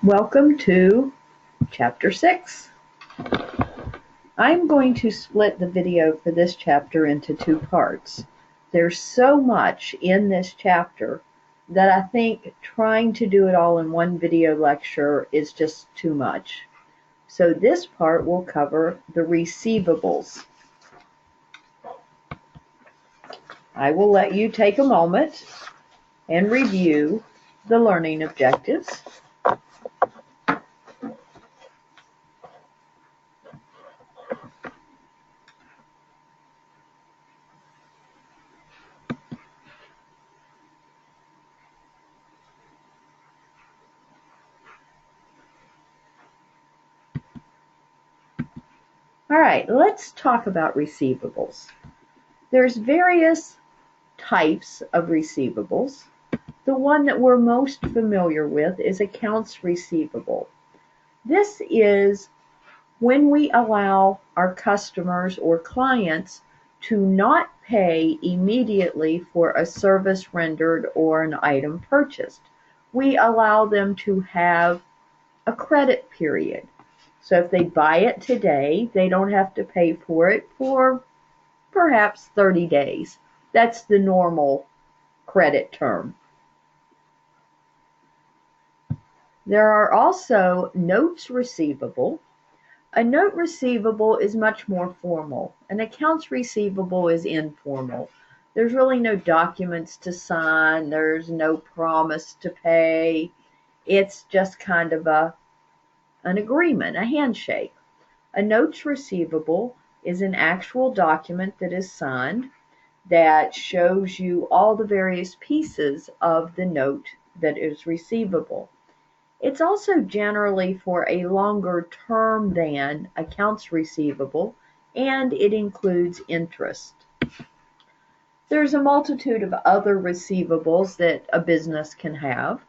Welcome to Chapter 6. I'm going to split the video for this chapter into two parts. There's so much in this chapter that I think trying to do it all in one video lecture is just too much. So this part will cover the receivables. I will let you take a moment and review the learning objectives. All right, let's talk about receivables. There's various types of receivables. The one that we're most familiar with is accounts receivable. This is when we allow our customers or clients to not pay immediately for a service rendered or an item purchased. We allow them to have a credit period. So if they buy it today, they don't have to pay for it for perhaps 30 days. That's the normal credit term. There are also notes receivable. A note receivable is much more formal. An accounts receivable is informal. There's really no documents to sign. There's no promise to pay. It's just kind of an agreement, a handshake. A notes receivable is an actual document that is signed that shows you all the various pieces of the note that is receivable. It's also generally for a longer term than accounts receivable, and it includes interest. There's a multitude of other receivables that a business can have.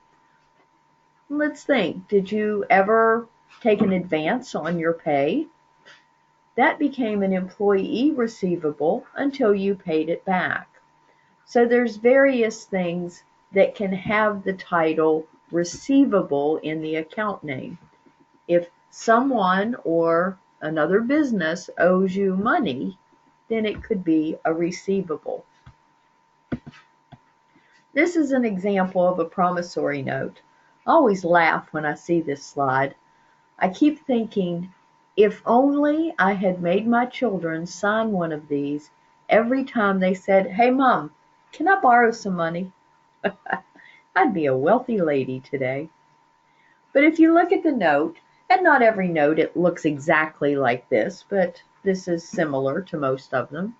Let's think, did you ever take an advance on your pay? That became an employee receivable until you paid it back. So there's various things that can have the title receivable in the account name. If someone or another business owes you money, then it could be a receivable. This is an example of a promissory note. I always laugh when I see this slide. I keep thinking, if only I had made my children sign one of these every time they said, "Hey, Mom, can I borrow some money?" I'd be a wealthy lady today. But if you look at the note, and not every note it looks exactly like this, but this is similar to most of them.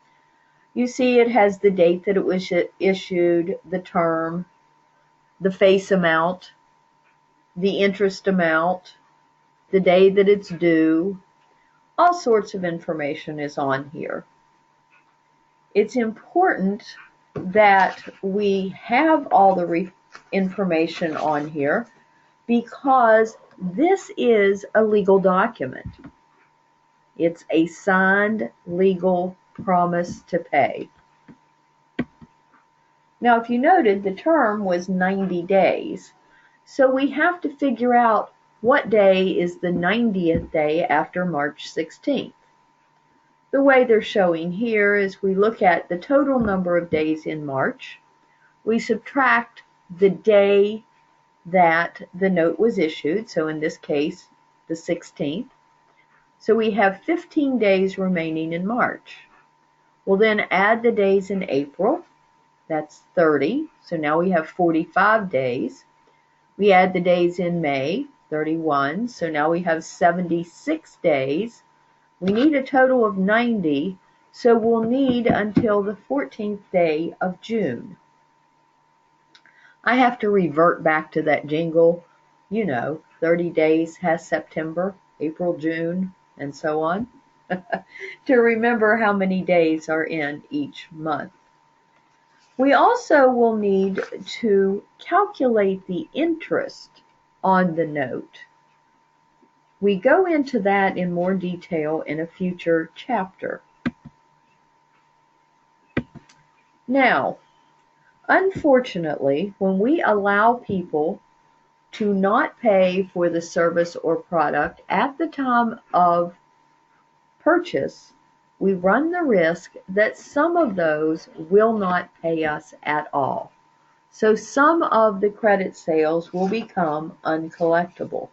You see it has the date that it was issued, the term, the face amount, the interest amount, the day that it's due. All sorts of information is on here. It's important that we have all the information on here because this is a legal document. It's a signed legal promise to pay. Now, if you noted, the term was 90 days. So we have to figure out what day is the 90th day after March 16th. The way they're showing here is we look at the total number of days in March. We subtract the day that the note was issued, so in this case, the 16th. So we have 15 days remaining in March. We'll then add the days in April. That's 30. So now we have 45 days. We add the days in May, 31. So now we have 76 days. We need a total of 90. So we'll need until the 14th day of June. I have to revert back to that jingle, 30 days has September, April, June, and so on, to remember how many days are in each month. We also will need to calculate the interest on the note. We go into that in more detail in a future chapter. Now, unfortunately, when we allow people to not pay for the service or product at the time of purchase, we run the risk that some of those will not pay us at all. So some of the credit sales will become uncollectible.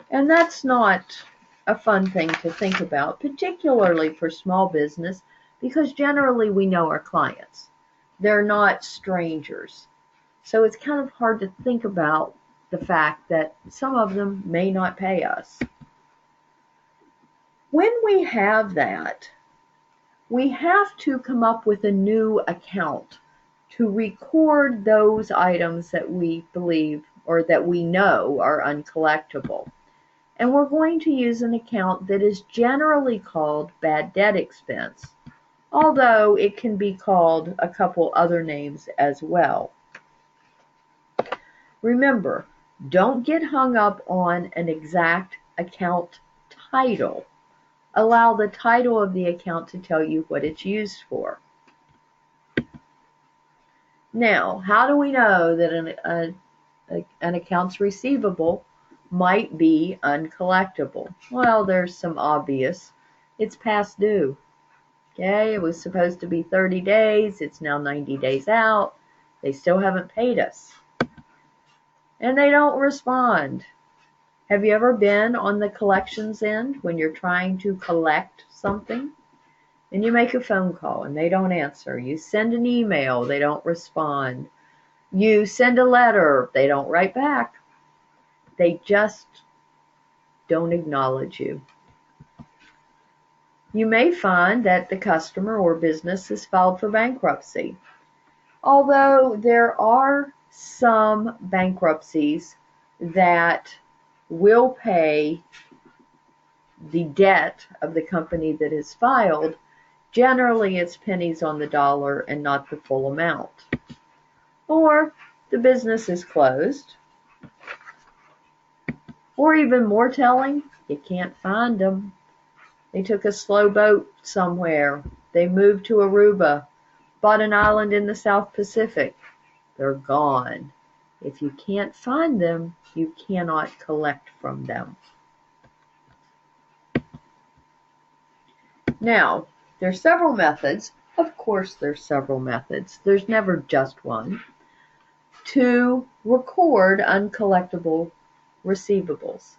And that's not a fun thing to think about, particularly for small business, because generally we know our clients. They're not strangers. So it's kind of hard to think about the fact that some of them may not pay us. When we have that, we have to come up with a new account to record those items that we believe or that we know are uncollectible. And we're going to use an account that is generally called bad debt expense, although it can be called a couple other names as well. Remember, don't get hung up on an exact account title. Allow the title of the account to tell you what it's used for. Now, how do we know that an accounts receivable might be uncollectible? Well, there's some obvious. It's past due. Okay, it was supposed to be 30 days. It's now 90 days out. They still haven't paid us. And they don't respond. Have you ever been on the collections end when you're trying to collect something? And you make a phone call and they don't answer. You send an email, they don't respond. You send a letter, they don't write back. They just don't acknowledge you. You may find that the customer or business has filed for bankruptcy. Although there are some bankruptcies that will pay the debt of the company that is filed, generally it's pennies on the dollar and not the full amount. Or the business is closed. Or even more telling, you can't find them. They took a slow boat somewhere. They moved to Aruba, bought an island in the South Pacific. They're gone. If you can't find them, you cannot collect from them. Now, there's several methods. Of course, there's several methods. There's never just one to record uncollectible receivables.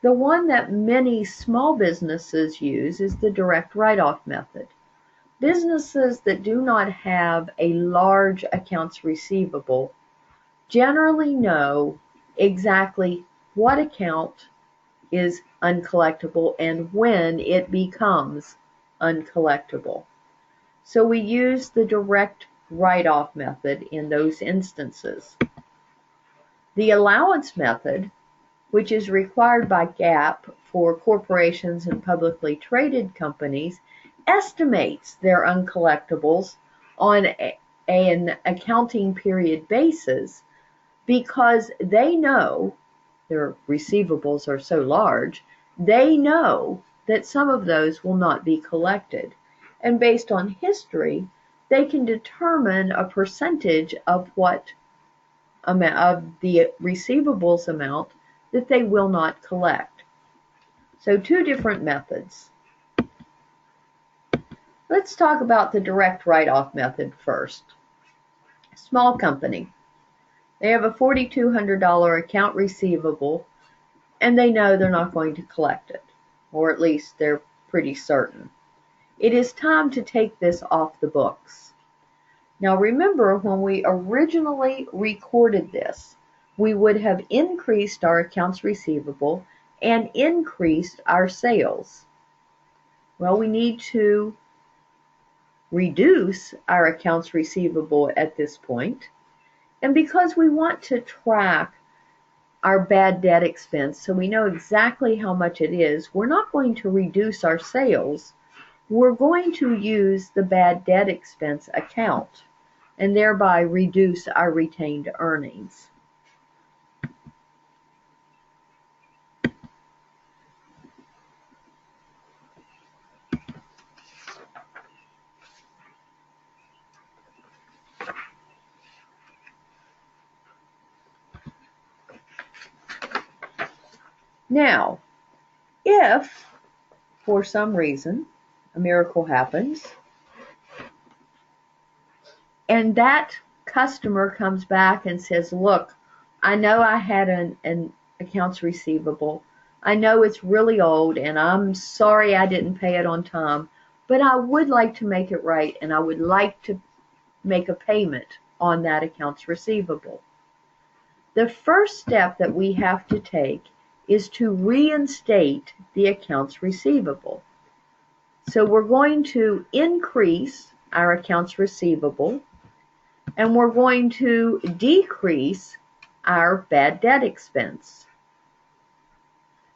The one that many small businesses use is the direct write-off method. Businesses that do not have a large accounts receivable generally know exactly what account is uncollectible and when it becomes uncollectible. So we use the direct write-off method in those instances. The allowance method, which is required by GAAP for corporations and publicly traded companies, estimates their uncollectibles on an accounting period basis because they know their receivables are so large, they know that some of those will not be collected. And based on history, they can determine a percentage of what amount of the receivables amount that they will not collect. So two different methods. Let's talk about the direct write-off method first. Small company. They have a $4,200 account receivable and they know they're not going to collect it, or at least they're pretty certain. It is time to take this off the books. Now remember, when we originally recorded this, we would have increased our accounts receivable and increased our sales. Well, we need to reduce our accounts receivable at this point. And because we want to track our bad debt expense so we know exactly how much it is, we're not going to reduce our sales. We're going to use the bad debt expense account and thereby reduce our retained earnings. Now, if for some reason a miracle happens and that customer comes back and says, look, I know I had an accounts receivable. I know it's really old and I'm sorry I didn't pay it on time, but I would like to make it right and I would like to make a payment on that accounts receivable. The first step that we have to take is to reinstate the accounts receivable. So we're going to increase our accounts receivable and we're going to decrease our bad debt expense.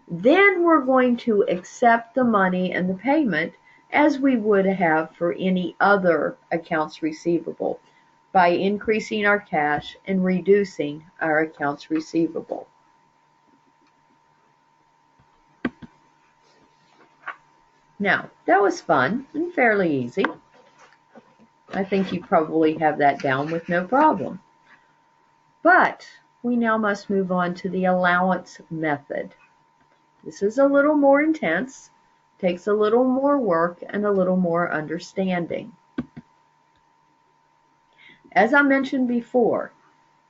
Then we're going to accept the money and the payment as we would have for any other accounts receivable by increasing our cash and reducing our accounts receivable. Now, that was fun and fairly easy. I think you probably have that down with no problem. But we now must move on to the allowance method. This is a little more intense, takes a little more work and a little more understanding. As I mentioned before,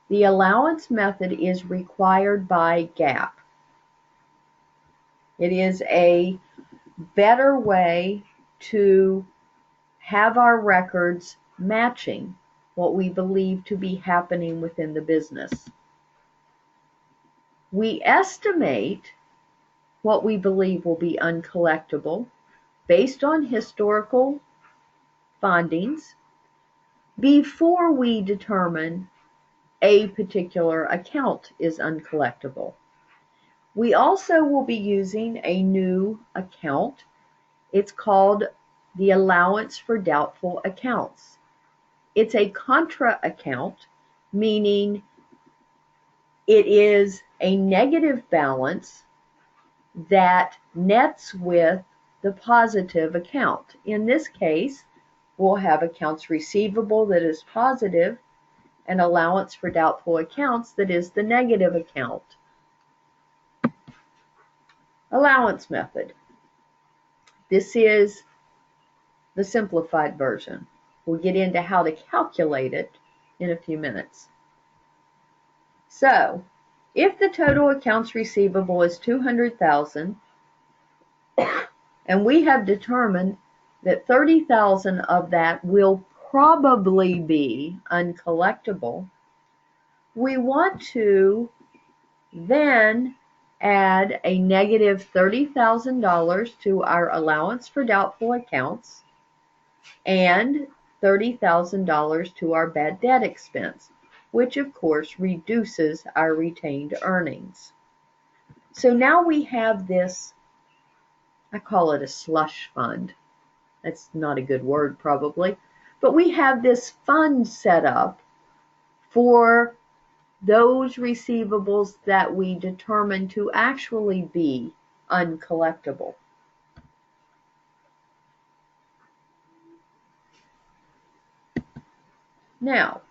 the allowance method is required by GAAP. It is a better way to have our records matching what we believe to be happening within the business. We estimate what we believe will be uncollectible based on historical findings before we determine a particular account is uncollectible. We also will be using a new account. It's called the allowance for doubtful accounts. It's a contra account, meaning it is a negative balance that nets with the positive account. In this case, we'll have accounts receivable that is positive and allowance for doubtful accounts that is the negative account. Allowance method. This is the simplified version. We'll get into how to calculate it in a few minutes. So, if the total accounts receivable is $200,000 and we have determined that $30,000 of that will probably be uncollectible, we want to then add a negative $30,000 to our allowance for doubtful accounts and $30,000 to our bad debt expense, which of course reduces our retained earnings. So now we have this, I call it a slush fund. That's not a good word probably, but we have this fund set up for those receivables that we determine to actually be uncollectible. Now,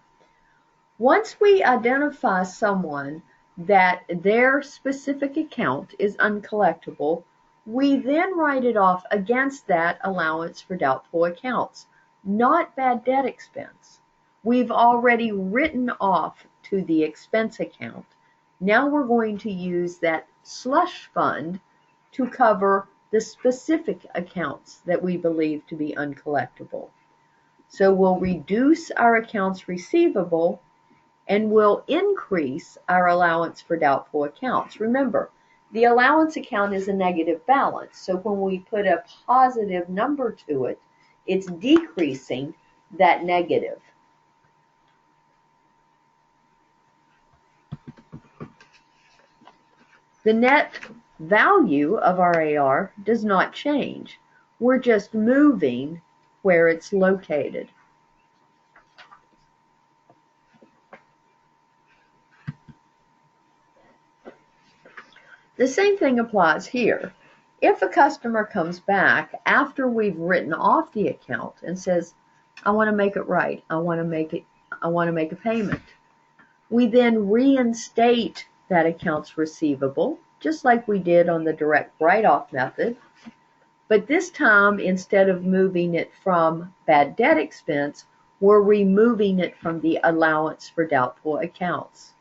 once we identify someone that their specific account is uncollectible, we then write it off against that allowance for doubtful accounts, not bad debt expense. We've already written off to the expense account. Now we're going to use that slush fund to cover the specific accounts that we believe to be uncollectible. So we'll reduce our accounts receivable and we'll increase our allowance for doubtful accounts. Remember, the allowance account is a negative balance. So when we put a positive number to it, it's decreasing that negative. The net value of our AR does not change. We're just moving where it's located. The same thing applies here. If a customer comes back after we've written off the account and says, I want to make it right, I want to make a payment, we then reinstate that accounts receivable just like we did on the direct write-off method. But this time, instead of moving it from bad debt expense, we're removing it from the allowance for doubtful accounts.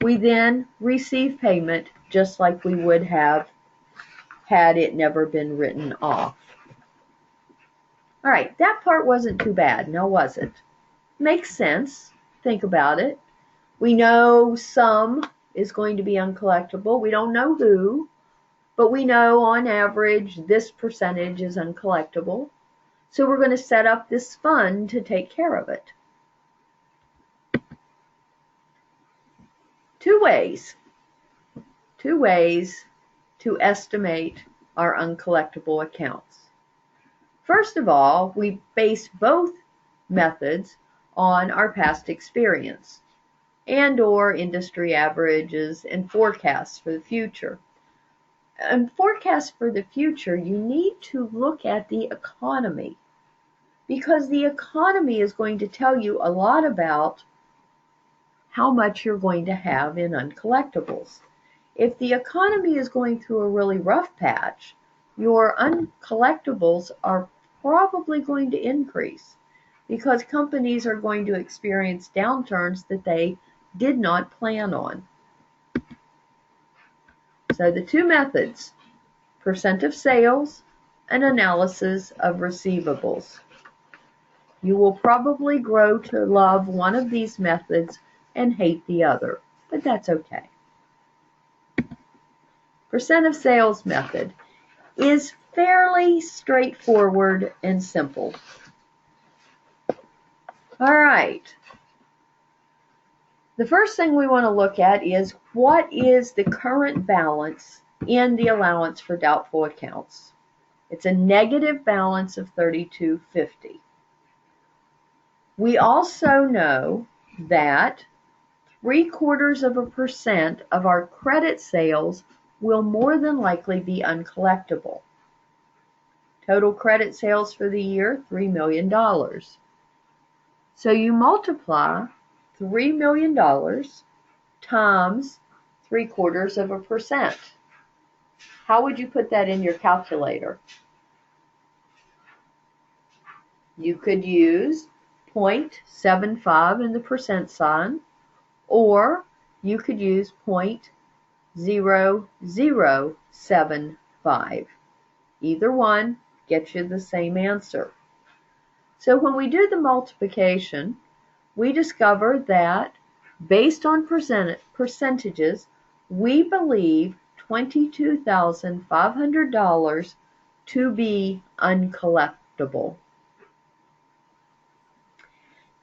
We then receive payment just like we would have had it never been written off. All right, that part wasn't too bad, now was it? Makes sense. Think about it. We know some is going to be uncollectible. We don't know who, but we know on average this percentage is uncollectible. So we're going to set up this fund to take care of it. Two ways to estimate our uncollectible accounts. First of all, we base both methods on our past experience and/or industry averages and forecasts for the future. And forecasts for the future, you need to look at the economy, because the economy is going to tell you a lot about how much you're going to have in uncollectibles. If the economy is going through a really rough patch, your uncollectibles are probably going to increase because companies are going to experience downturns that they did not plan on. So the two methods, percent of sales and analysis of receivables. You will probably grow to love one of these methods and hate the other, but that's okay. Percent of sales method is fairly straightforward and simple. All right. The first thing we want to look at is what is the current balance in the allowance for doubtful accounts. It's a negative balance of $32.50. We also know that 0.75% of our credit sales will more than likely be uncollectible. Total credit sales for the year, $3 million. So you multiply $3 million times 0.75%. How would you put that in your calculator? You could use 0.75 in the percent sign, or you could use 0.0075. Either one gets you the same answer. So when we do the multiplication, we discover that based on percentages, we believe $22,500 to be uncollectible.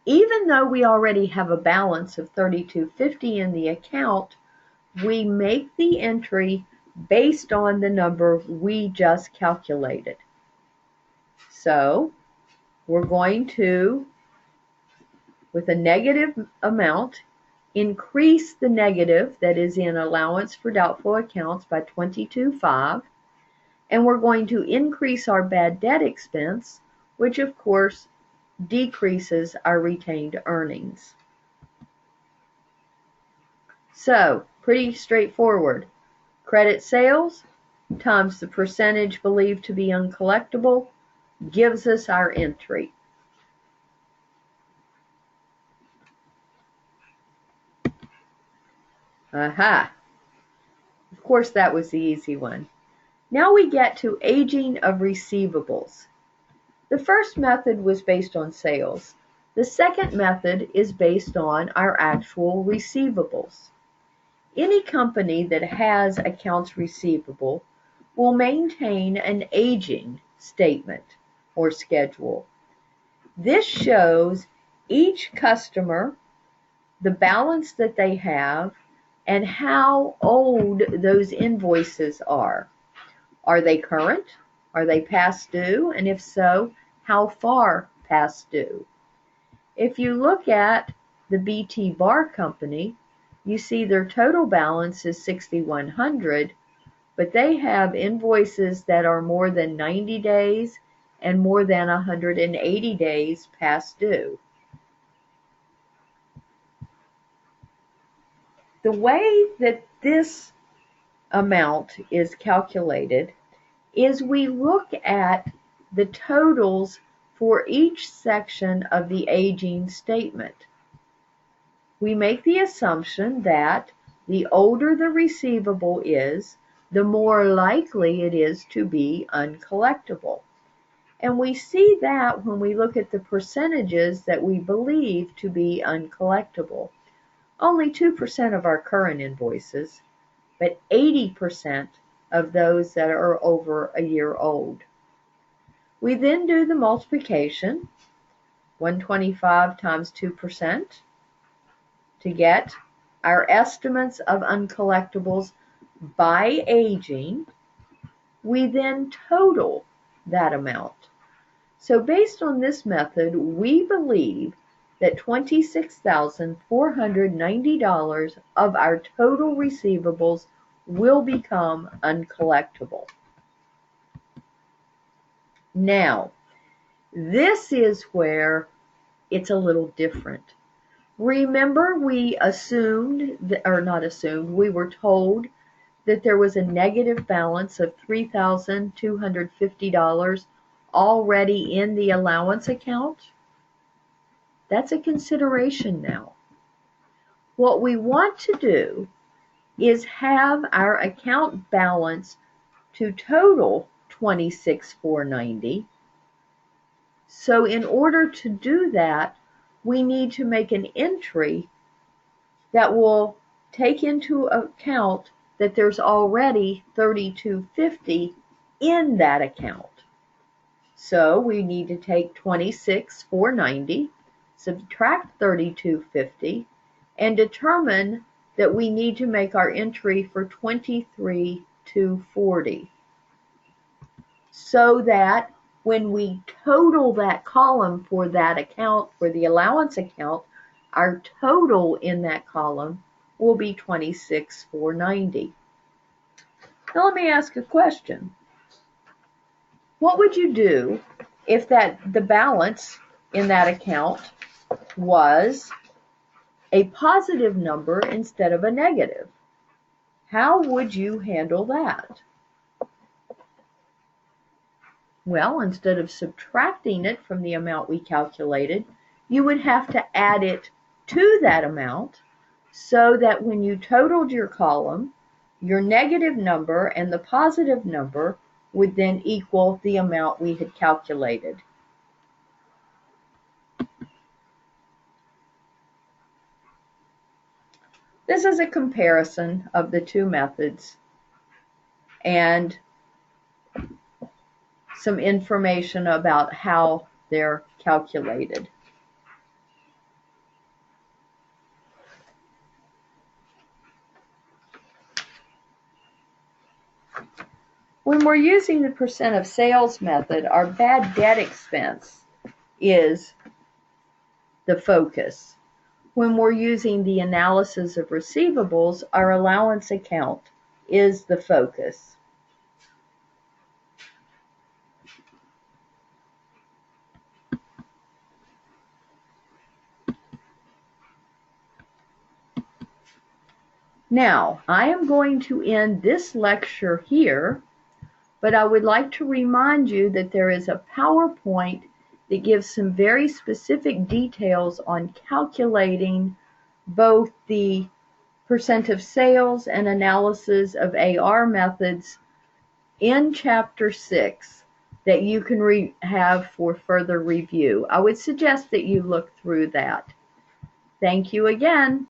Even though we already have a balance of $32.50 in the account, we make the entry based on the number we just calculated. So we're going to, with a negative amount, increase the negative that is in allowance for doubtful accounts by $22.5, and we're going to increase our bad debt expense, which of course decreases our retained earnings. So, pretty straightforward. Credit sales times the percentage believed to be uncollectible gives us our entry. Aha! Of course, that was the easy one. Now we get to aging of receivables. The first method was based on sales. The second method is based on our actual receivables. Any company that has accounts receivable will maintain an aging statement or schedule. This shows each customer, the balance that they have, and how old those invoices are. Are they current? Are they past due? And if so, how far past due? If you look at the BT Bar Company, you see their total balance is $6,100, but they have invoices that are more than 90 days and more than 180 days past due. The way that this amount is calculated is we look at the totals for each section of the aging statement. We make the assumption that the older the receivable is, the more likely it is to be uncollectible. And we see that when we look at the percentages that we believe to be uncollectible. Only 2% of our current invoices, but 80% of those that are over a year old. We then do the multiplication, 125 times 2%, to get our estimates of uncollectibles by aging. We then total that amount. So based on this method, we believe that $26,490 of our total receivables will become uncollectible. Now, this is where it's a little different. Remember, we we were told that there was a negative balance of $3,250 already in the allowance account? That's a consideration now. What we want to do is have our account balance to total $26,490. So in order to do that, we need to make an entry that will take into account that there's already $3,250 in that account. So we need to take $26,490, subtract $3,250, and determine that we need to make our entry for $23,240. So that when we total that column for that account, for the allowance account, our total in that column will be $26,490. Now let me ask a question. What would you do if the balance in that account was a positive number instead of a negative? How would you handle that? Well, instead of subtracting it from the amount we calculated, you would have to add it to that amount so that when you totaled your column, your negative number and the positive number would then equal the amount we had calculated. This is a comparison of the two methods and some information about how they're calculated. When we're using the percent of sales method, our bad debt expense is the focus. When we're using the analysis of receivables, our allowance account is the focus. Now, I am going to end this lecture here, but I would like to remind you that there is a PowerPoint that gives some very specific details on calculating both the percent of sales and analysis of AR methods in Chapter 6 that you can have for further review. I would suggest that you look through that. Thank you again.